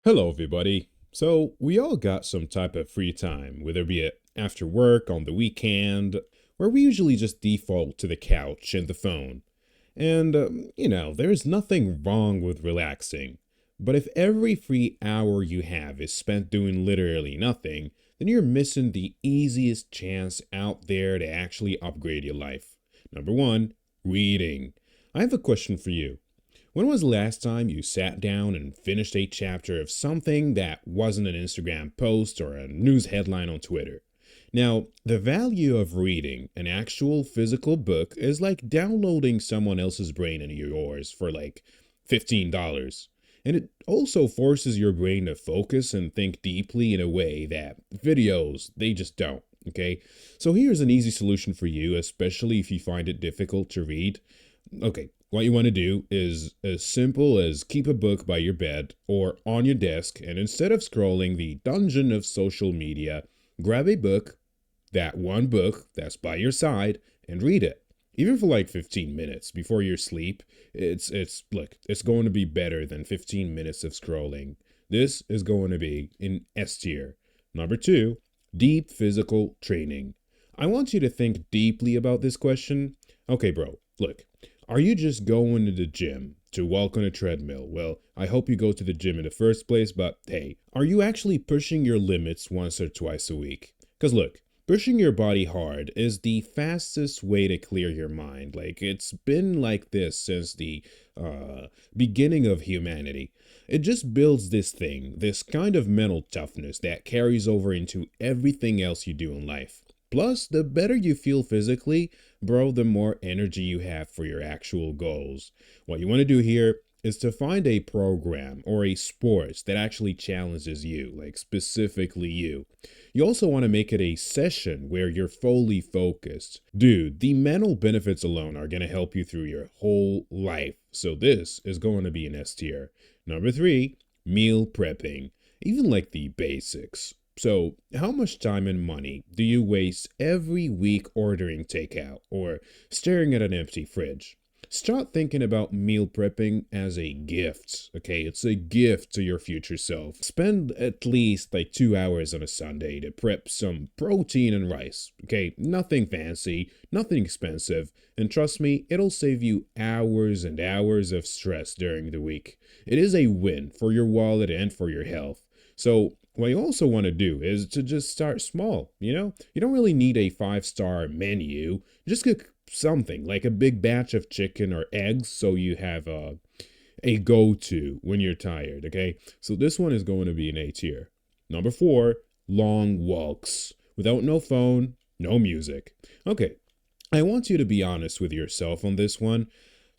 Hello, everybody. So, we all got some type of free time, whether it be it after work, on the weekend, where we usually just default to the couch and the phone. And, there's nothing wrong with relaxing. But if every free hour you have is spent doing literally nothing, then you're missing the easiest chance out there to actually upgrade your life. Number one, reading. I have a question for you. When was the last time you sat down and finished a chapter of something that wasn't an Instagram post or a news headline on Twitter? Now, the value of reading an actual physical book is like downloading someone else's brain into yours for like $15. And it also forces your brain to focus and think deeply in a way that videos, they just don't. Okay, so here's an easy solution for you, especially if you find it difficult to read. Okay, what you want to do is as simple as keep a book by your bed or on your desk, and instead of scrolling the dungeon of social media, grab a book, that one book that's by your side, and read it. Even for like 15 minutes before your sleep, it's going to be better than 15 minutes of scrolling. This is going to be in S tier. Number two, deep physical training. I want you to think deeply about this question. Okay, bro, look, are you just going to the gym to walk on a treadmill? Well, I hope you go to the gym in the first place, but hey, are you actually pushing your limits once or twice a week? Because look, pushing your body hard is the fastest way to clear your mind. Like, it's been like this since the beginning of humanity. It just builds this thing, this kind of mental toughness that carries over into everything else you do in life. Plus, the better you feel physically, bro, the more energy you have for your actual goals. What you want to do here is to find a program or a sport that actually challenges you, like specifically you. You also want to make it a session where you're fully focused. Dude, the mental benefits alone are going to help you through your whole life. So this is going to be an S tier. Number three, meal prepping. Even like the basics. So, how much time and money do you waste every week ordering takeout or staring at an empty fridge? Start thinking about meal prepping as a gift, okay? It's a gift to your future self. Spend at least like 2 hours on a Sunday to prep some protein and rice, okay? Nothing fancy, nothing expensive, and trust me, it'll save you hours and hours of stress during the week. It is a win for your wallet and for your health. So, what you also want to do is to just start small, you know? You don't really need a five-star menu. Just cook something like a big batch of chicken or eggs so you have a go-to when you're tired, okay? So this one is going to be an A tier. Number four, long walks. Without no phone, no music. Okay, I want you to be honest with yourself on this one.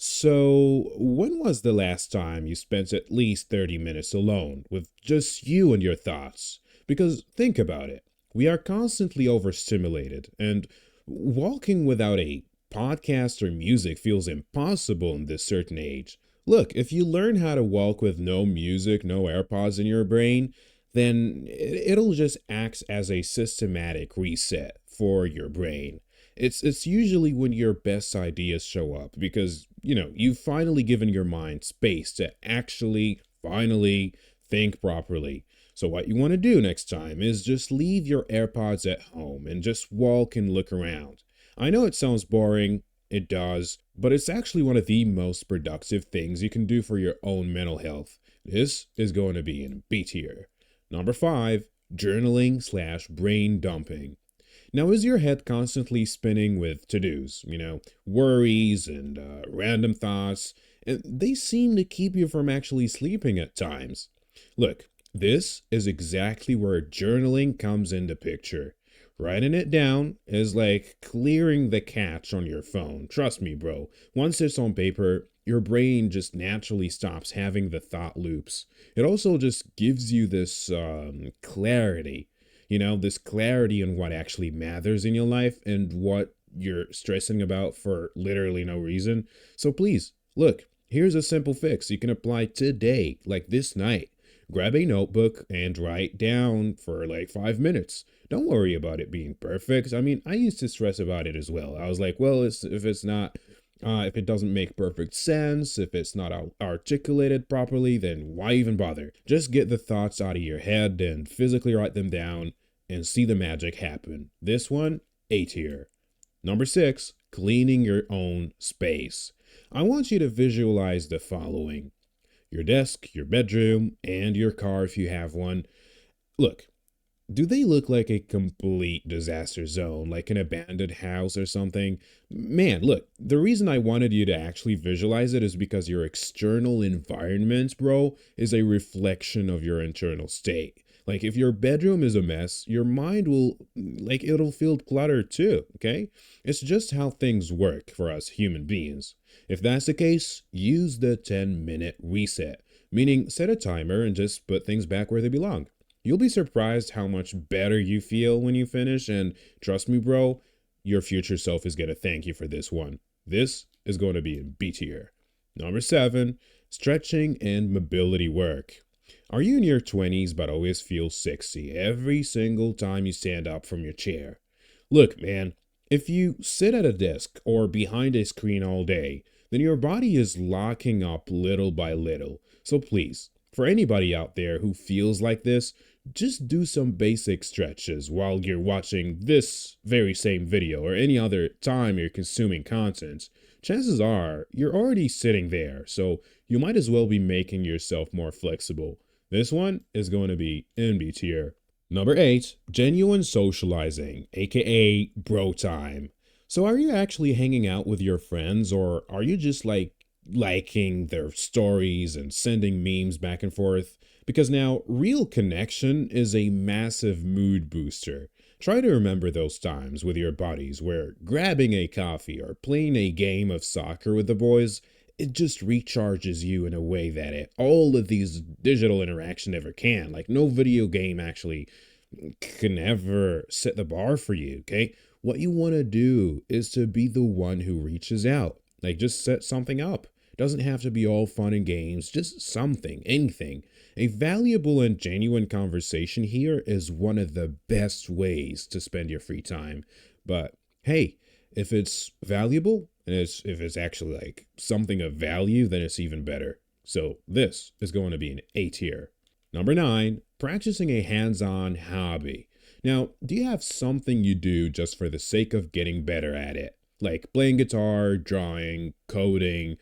So, when was the last time you spent at least 30 minutes alone with just you and your thoughts? Because think about it. We are constantly overstimulated, and walking without a podcast or music feels impossible in this certain age. Look, if you learn how to walk with no music, no AirPods in your brain, then it'll just act as a systematic reset for your brain. It's usually when your best ideas show up because, you've finally given your mind space to actually finally think properly. So what you want to do next time is just leave your AirPods at home and just walk and look around. I know it sounds boring, it does, but it's actually one of the most productive things you can do for your own mental health. This is going to be in B tier. Number five, journaling slash brain dumping. Now, is your head constantly spinning with to-dos, worries and random thoughts? And they seem to keep you from actually sleeping at times. Look, this is exactly where journaling comes into picture. Writing it down is like clearing the cache on your phone. Trust me, bro. Once it's on paper, your brain just naturally stops having the thought loops. It also just gives you this clarity, this clarity on what actually matters in your life and what you're stressing about for literally no reason. So please, look, here's a simple fix you can apply today, like this night. Grab a notebook and write down for like 5 minutes. Don't worry about it being perfect. I mean, I used to stress about it as well. I was like, well, if it's not If it doesn't make perfect sense, if it's not articulated properly, then why even bother? Just get the thoughts out of your head and physically write them down and see the magic happen. This one, A tier. Number 6, cleaning your own space. I want you to visualize the following: your desk, your bedroom, and your car if you have one. Look, do they look like a complete disaster zone, like an abandoned house or something? Man, look, the reason I wanted you to actually visualize it is because your external environment, bro, is a reflection of your internal state. Like, if your bedroom is a mess, your mind will, like, it'll feel cluttered too, okay? It's just how things work for us human beings. If that's the case, use the 10-minute reset, meaning set a timer and just put things back where they belong. You'll be surprised how much better you feel when you finish, and trust me, bro, your future self is going to thank you for this one. This is going to be in B tier. Number 7, stretching and mobility work. Are you in your 20s but always feel sexy every single time you stand up from your chair? Look, man, if you sit at a desk or behind a screen all day, then your body is locking up little by little. So please, for anybody out there who feels like this, just do some basic stretches while you're watching this very same video or any other time you're consuming content. Chances are you're already sitting there, so you might as well be making yourself more flexible. This one is going to be in B tier. Number 8, genuine socializing, aka bro time. So are you actually hanging out with your friends, or are you just like liking their stories and sending memes back and forth? Because now, real connection is a massive mood booster. Try to remember those times with your buddies where grabbing a coffee or playing a game of soccer with the boys, it just recharges you in a way that all of these digital interaction ever can. Like, no video game actually can ever set the bar for you, okay? What you want to do is to be the one who reaches out. Like, just set something up. Doesn't have to be all fun and games, just something, anything. A valuable and genuine conversation here is one of the best ways to spend your free time. But hey, if it's valuable and if it's actually like something of value, then it's even better. So this is going to be an A tier. Number 9, practicing a hands-on hobby. Now, do you have something you do just for the sake of getting better at it? Like playing guitar, drawing, coding,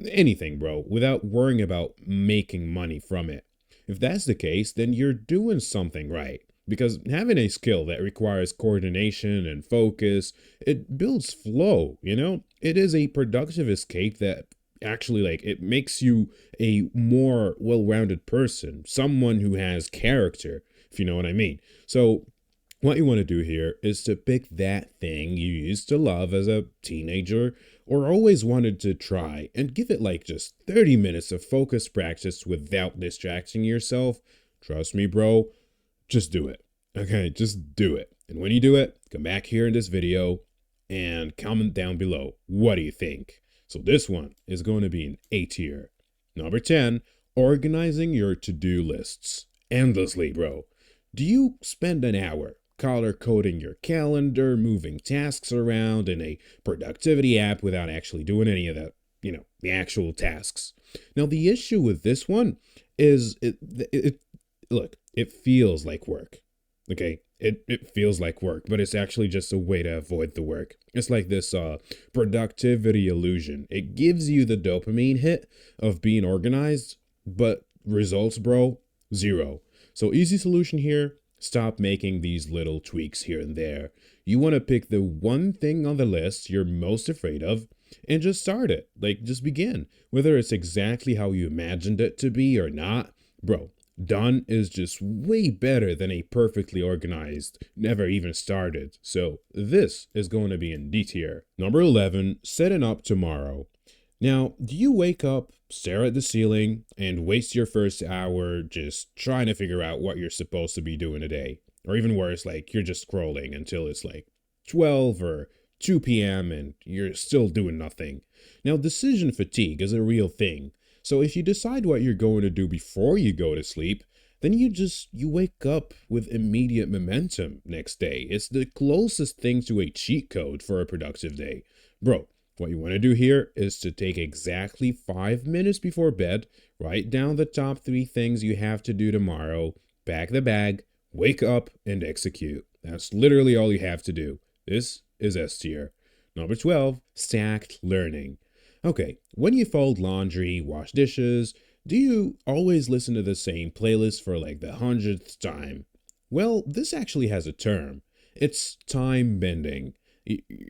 anything, bro, without worrying about making money from it. If that's the case, then you're doing something right. Because having a skill that requires coordination and focus, it builds flow, you know? It is a productive escape that actually, like, it makes you a more well-rounded person, someone who has character, if you know what I mean. So what you want to do here is to pick that thing you used to love as a teenager or always wanted to try and give it like just 30 minutes of focused practice without distracting yourself. Trust me, bro, just do it. Okay, just do it. And when you do it, come back here in this video and comment down below. What do you think? So this one is going to be an A tier. Number 10, organizing your to-do lists. Endlessly, bro. Do you spend an hour color coding your calendar, moving tasks around in a productivity app without actually doing any of the actual tasks? Now, the issue with this one is look, it feels like work. Okay, it feels like work, but it's actually just a way to avoid the work. It's like this productivity illusion. It gives you the dopamine hit of being organized, but results, bro, zero. So easy solution here: stop making these little tweaks here and there. You want to pick the one thing on the list you're most afraid of and just start it. Like, just begin. Whether it's exactly how you imagined it to be or not, bro, done is just way better than a perfectly organized, never even started. So this is going to be in D tier. Number 11, setting up tomorrow. Now, do you wake up, stare at the ceiling, and waste your first hour just trying to figure out what you're supposed to be doing today? Or even worse, like you're just scrolling until it's like 12 or 2 p.m. and you're still doing nothing. Now, decision fatigue is a real thing. So if you decide what you're going to do before you go to sleep, then you wake up with immediate momentum next day. It's the closest thing to a cheat code for a productive day. Bro, What you want to do here is to take exactly 5 minutes before bed, write down the top three things you have to do tomorrow, pack the bag, wake up, and execute. That's literally all you have to do. This is S tier. Number 12, stacked learning. Okay, when you fold laundry, wash dishes, do you always listen to the same playlist for like the hundredth time? Well, this actually has a term. It's time bending.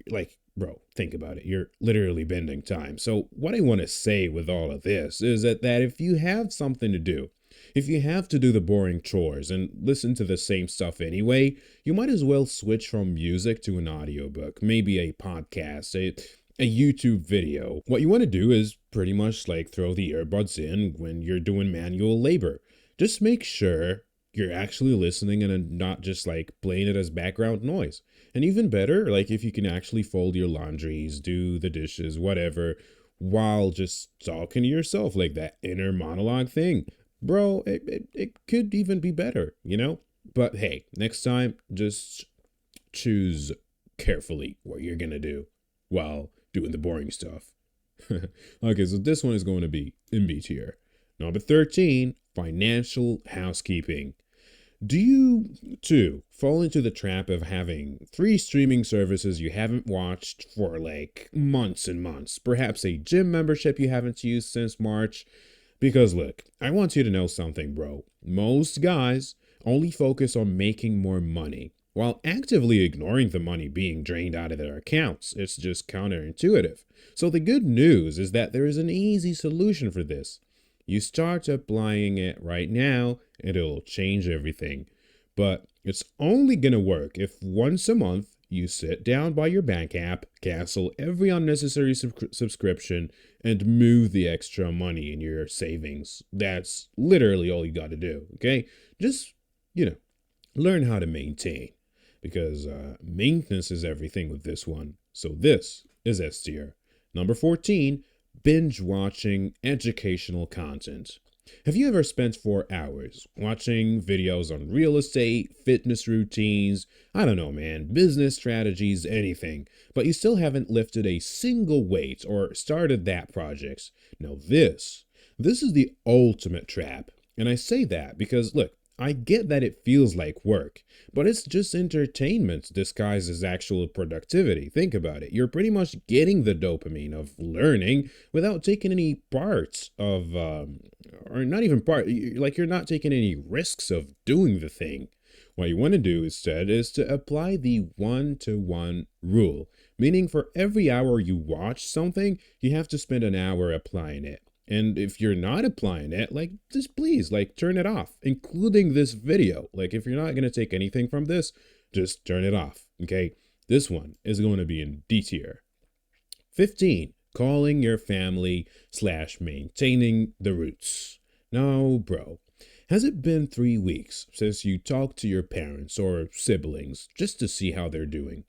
Like, bro, think about it. You're literally bending time. So, what I want to say with all of this is that if you have something to do, if you have to do the boring chores and listen to the same stuff anyway, you might as well switch from music to an audiobook, maybe a podcast, a YouTube video. What you want to do is pretty much like throw the earbuds in when you're doing manual labor. Just make sure you're actually listening and not just like playing it as background noise. And even better, like if you can actually fold your laundries, do the dishes, whatever, while just talking to yourself, like that inner monologue thing. Bro, it could even be better, you know? But hey, next time, just choose carefully what you're gonna do while doing the boring stuff. Okay, so this one is going to be in B tier. Number 13, financial housekeeping. Do you, too, fall into the trap of having three streaming services you haven't watched for like months and months? Perhaps a gym membership you haven't used since March? Because look, I want you to know something, bro. Most guys only focus on making more money while actively ignoring the money being drained out of their accounts. It's just counterintuitive. So the good news is that there is an easy solution for this. You start applying it right now, and it'll change everything. But it's only going to work if once a month you sit down by your bank app, cancel every unnecessary subscription, and move the extra money in your savings. That's literally all you got to do, okay? Just, learn how to maintain, because maintenance is everything with this one. So this is S tier. Number 14, binge watching educational content. Have you ever spent 4 hours watching videos on real estate, fitness routines, I don't know, man, business strategies, anything, but you still haven't lifted a single weight or started that project? Now this is the ultimate trap. And I say that because, look, I get that it feels like work, but it's just entertainment disguised as actual productivity. Think about it. You're pretty much getting the dopamine of learning without taking any parts of, or not even part, like you're not taking any risks of doing the thing. What you want to do instead is to apply the 1-to-1 rule, meaning for every hour you watch something, you have to spend an hour applying it. And if you're not applying it, like, just please, like, turn it off, including this video. Like, if you're not going to take anything from this, just turn it off, okay? This one is going to be in D tier. 15, calling your family / maintaining the roots. Now, bro, has it been 3 weeks since you talked to your parents or siblings just to see how they're doing?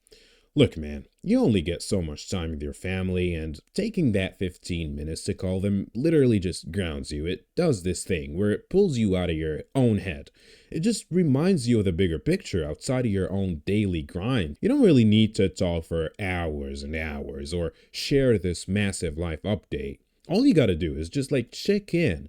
Look, man, you only get so much time with your family, and taking that 15 minutes to call them literally just grounds you. It does this thing where it pulls you out of your own head. It just reminds you of the bigger picture outside of your own daily grind. You don't really need to talk for hours and hours or share this massive life update. All you gotta do is just like check in.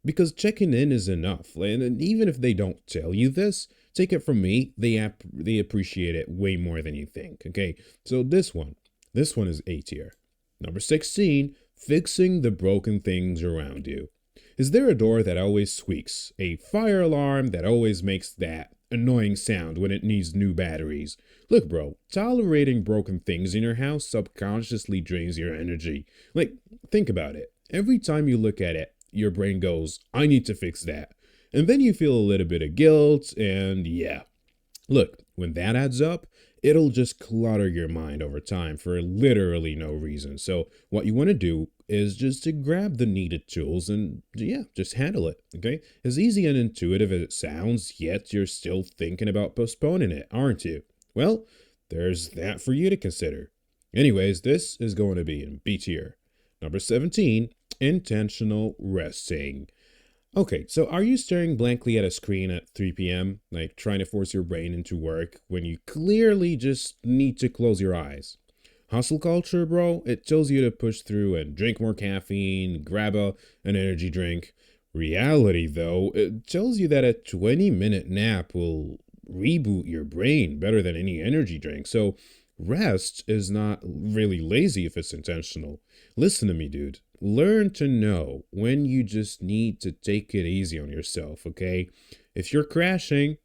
Because checking in is enough. And even if they don't tell you this, take it from me, they appreciate it way more than you think. Okay, so this one is A tier. Number 16, fixing the broken things around you. Is there a door that always squeaks? A fire alarm that always makes that annoying sound when it needs new batteries? Look, bro, tolerating broken things in your house subconsciously drains your energy. Like, think about it. Every time you look at it, your brain goes, I need to fix that. And then you feel a little bit of guilt, and yeah. Look, when that adds up, it'll just clutter your mind over time for literally no reason. So what you want to do is just to grab the needed tools and yeah, just handle it, okay? As easy and intuitive as it sounds, yet you're still thinking about postponing it, aren't you? Well, there's that for you to consider. Anyways, this is going to be in B tier. Number 17, intentional resting. Okay, so are you staring blankly at a screen at 3 p.m., like trying to force your brain into work when you clearly just need to close your eyes? Hustle culture, bro, it tells you to push through and drink more caffeine, grab an energy drink. Reality, though, it tells you that a 20-minute nap will reboot your brain better than any energy drink. So, rest is not really lazy if it's intentional. Listen to me, dude. Learn to know when you just need to take it easy on yourself, okay? If you're crashing,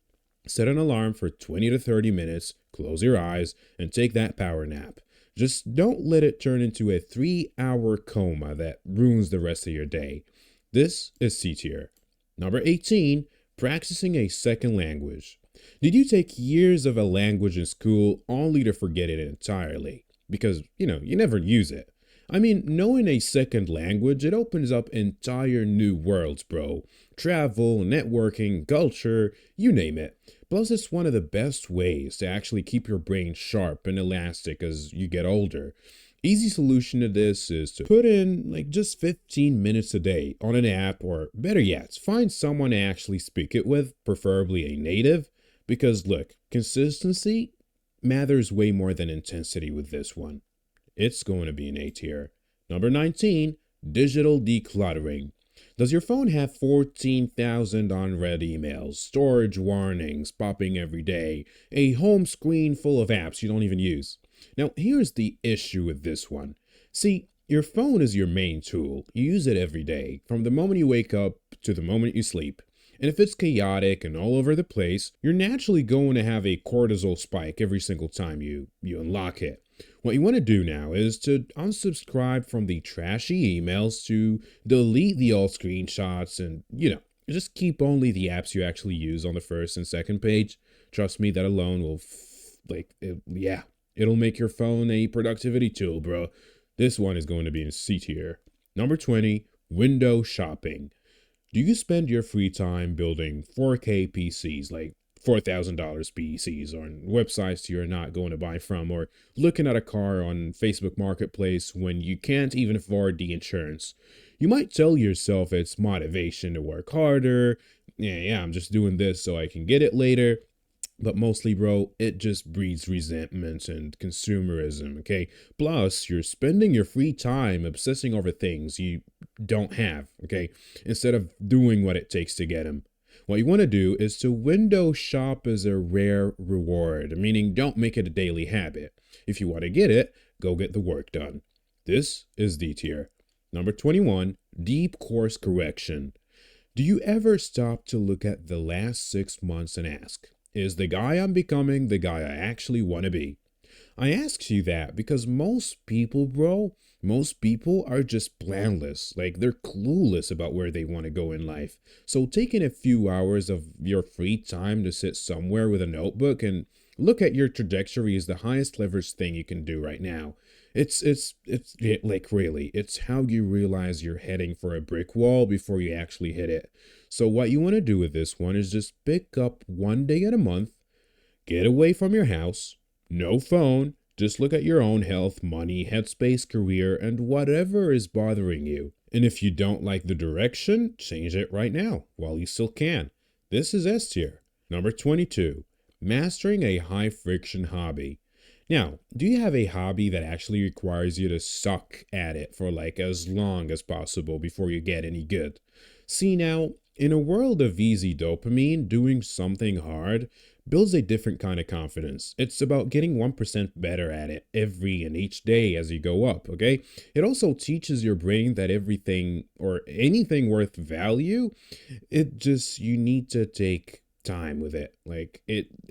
set an alarm for 20 to 30 minutes, close your eyes, and take that power nap. Just don't let it turn into a 3 hour coma that ruins the rest of your day. This is C tier. Number 18, practicing a second language. Did you take years of a language in school only to forget it entirely? Because, you never use it. I mean, knowing a second language, it opens up entire new worlds, bro. Travel, networking, culture, you name it. Plus, it's one of the best ways to actually keep your brain sharp and elastic as you get older. Easy solution to this is to put in like just 15 minutes a day on an app, or better yet, find someone to actually speak it with, preferably a native. Because look, consistency matters way more than intensity with this one. It's going to be an A tier. Number 19, digital decluttering. Does your phone have 14,000 unread emails, storage warnings popping every day, a home screen full of apps you don't even use? Now, here's the issue with this one. See, your phone is your main tool. You use it every day, from the moment you wake up to the moment you sleep. And if it's chaotic and all over the place, you're naturally going to have a cortisol spike every single time you unlock it. What you want to do now is to unsubscribe from the trashy emails, to delete the old screenshots, and, just keep only the apps you actually use on the first and second page. Trust me, that alone will, it'll make your phone a productivity tool, bro. This one is going to be in C tier. Number 20, window shopping. Do you spend your free time building 4K PCs, like $4,000 PCs, on websites you're not going to buy from, or looking at a car on Facebook Marketplace when you can't even afford the insurance? You might tell yourself it's motivation to work harder. Yeah, I'm just doing this so I can get it later. But mostly, bro, it just breeds resentment and consumerism, okay? Plus, you're spending your free time obsessing over things you don't have, okay? Instead of doing what it takes to get them. What you want to do is to window shop as a rare reward, meaning don't make it a daily habit. If you want to get it, go get the work done. This is D tier. Number 21, deep course correction. Do you ever stop to look at the last 6 months and ask, is the guy I'm becoming the guy I actually want to be? I ask you that because most people, bro, most people are just planless. Like, they're clueless about where they want to go in life. So taking a few hours of your free time to sit somewhere with a notebook and look at your trajectory is the highest leverage thing you can do right now. Like, really, it's how you realize you're heading for a brick wall before you actually hit it. So what you want to do with this one is just pick up one day at a month, get away from your house, no phone, just look at your own health, money, headspace, career, and whatever is bothering you. And if you don't like the direction, change it right now while you still can. This is S tier. Number 22, mastering a high friction hobby. Now, do you have a hobby that actually requires you to suck at it for like as long as possible before you get any good? See, now, in a world of easy dopamine, doing something hard builds a different kind of confidence. It's about getting 1% better at it every and each day as you go up, okay? It also teaches your brain that everything or anything worth value, you need to take time with it.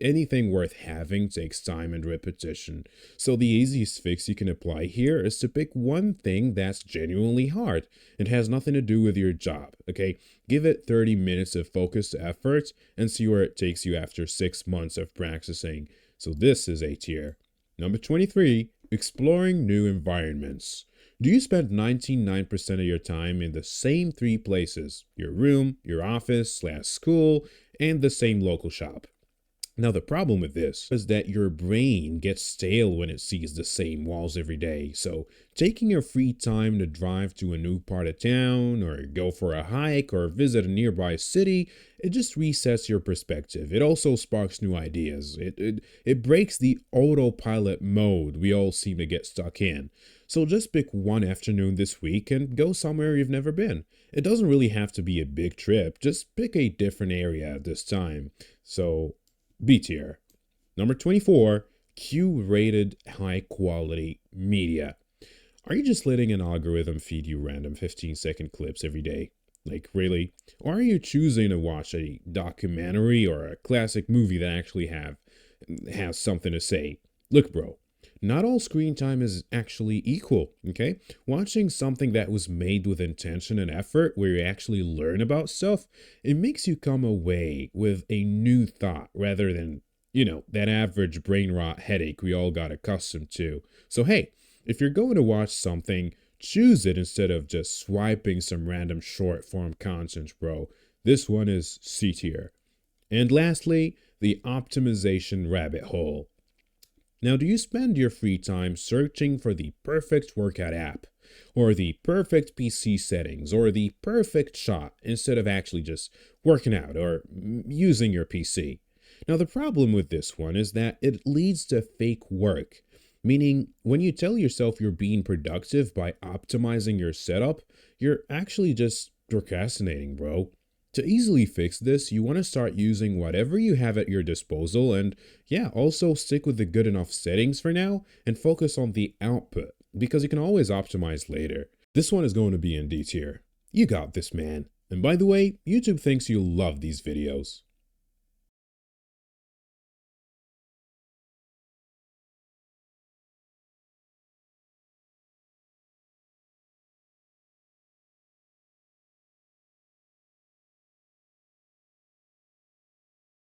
Anything worth having takes time and repetition. So the easiest fix you can apply here is to pick one thing that's genuinely hard. It has nothing to do with your job, okay? Give it 30 minutes of focused effort and see where it takes you after 6 months of practicing. So this is A tier. Number 23, exploring new environments. Do you spend 99% of your time in the same three places? Your room, your office/school, and the same local shop. Now, the problem with this is that your brain gets stale when it sees the same walls every day. So, taking your free time to drive to a new part of town, or go for a hike, or visit a nearby city, it just resets your perspective. It also sparks new ideas. It breaks the autopilot mode we all seem to get stuck in. So, just pick one afternoon this week and go somewhere you've never been. It doesn't really have to be a big trip, just pick a different area at this time. So, B tier. Number 24, curated high quality media. Are you just letting an algorithm feed you random 15-second clips every day? Like, really? Or are you choosing to watch a documentary or a classic movie that actually has something to say? Look, bro, not all screen time is actually equal, okay? Watching something that was made with intention and effort, where you actually learn about stuff, it makes you come away with a new thought rather than, that average brain rot headache we all got accustomed to. So, hey, if you're going to watch something, choose it instead of just swiping some random short form content, bro. This one is C tier. And lastly, the optimization rabbit hole. Now, do you spend your free time searching for the perfect workout app, or the perfect PC settings, or the perfect shot instead of actually just working out or using your PC? Now, the problem with this one is that it leads to fake work, meaning when you tell yourself you're being productive by optimizing your setup, you're actually just procrastinating, bro. To easily fix this, you want to start using whatever you have at your disposal, and yeah, also stick with the good enough settings for now and focus on the output, because you can always optimize later. This one is going to be in D tier. You got this, man. And by the way, YouTube thinks you'll love these videos.